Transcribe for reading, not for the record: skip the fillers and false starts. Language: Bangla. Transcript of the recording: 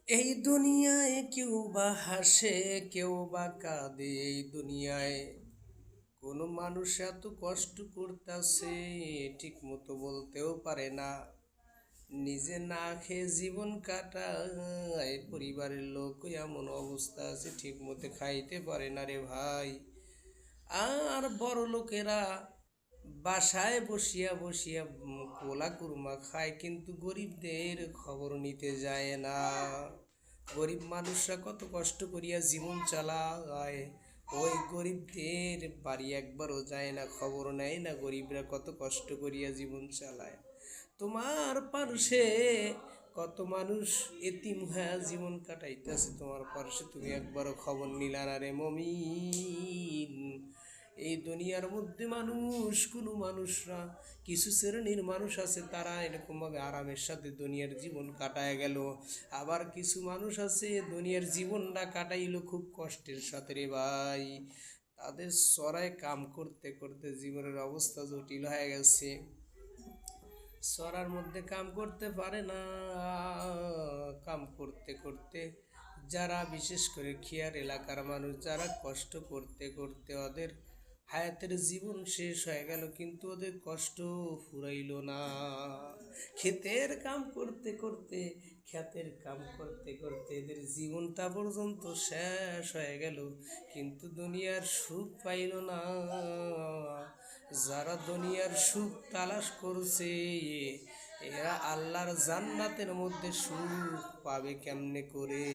এই দুনিয়ায় কেউ বা হাসে, কেউ বা কাঁদে। এই দুনিয়ায় কোনো মানুষ এত কষ্ট করতেছে ঠিক মতো বলতেও পারে না। নিজে না খেয়ে জীবন কাটায়, পরিবারের লোক এমন অবস্থা আছে ঠিক মতো খাইতে পারে না রে ভাই। আর বড় লোকেরা বাসায় বসিয়া বসিয়া কোলা কুরমা খায়, কিন্তু গরিবদের খবর নিতে যায় না। গরিব মানুষরা কত কষ্ট করিয়া জীবন চালায়, ওই গরিবদের বাড়ি একবারও যায় না, খবর নেয় না গরিবরা কত কষ্ট করিয়া জীবন চালায়। তোমার পার্শ্বে কত মানুষ এতিম হয়ে জীবন কাটাইতেছে, তোমার পার্শ্বে তুমি একবারও খবর নিলা না রে মমিন। এই দুনিয়ার মধ্যে মানুষ, কোনো মানুষরা, কিছু শ্রেণীর মানুষ আছে তারা এরকমভাবে আরামের সাথে দুনিয়ার জীবন কাটায় গেল। আবার কিছু মানুষ আছে দুনিয়ার জীবনটা কাটাইলো খুব কষ্টের সাথে রে ভাই। তাদের চড়ায় কাম করতে করতে জীবনের অবস্থা জটিল হয়ে গেছে। চড়ার মধ্যে কাম করতে পারে না, কাম করতে করতে যারা বিশেষ করে খিয়ার এলাকার মানুষ, যারা কষ্ট করতে করতে ওদের হায়াতের জীবন শেষ হয়ে গেল, কিন্তু ওদের কষ্ট ফুরাইল না। ক্ষেতের কাম করতে করতে, ক্ষেতের কাম করতে করতে এদের জীবনটা পর্যন্ত শেষ হয়ে গেল, কিন্তু দুনিয়ার সুখ পাইল না। যারা দুনিয়ার সুখ তালাশ করছে, এরা আল্লাহর জান্নাতের মধ্যে সুখ পাবে কেমনে করে?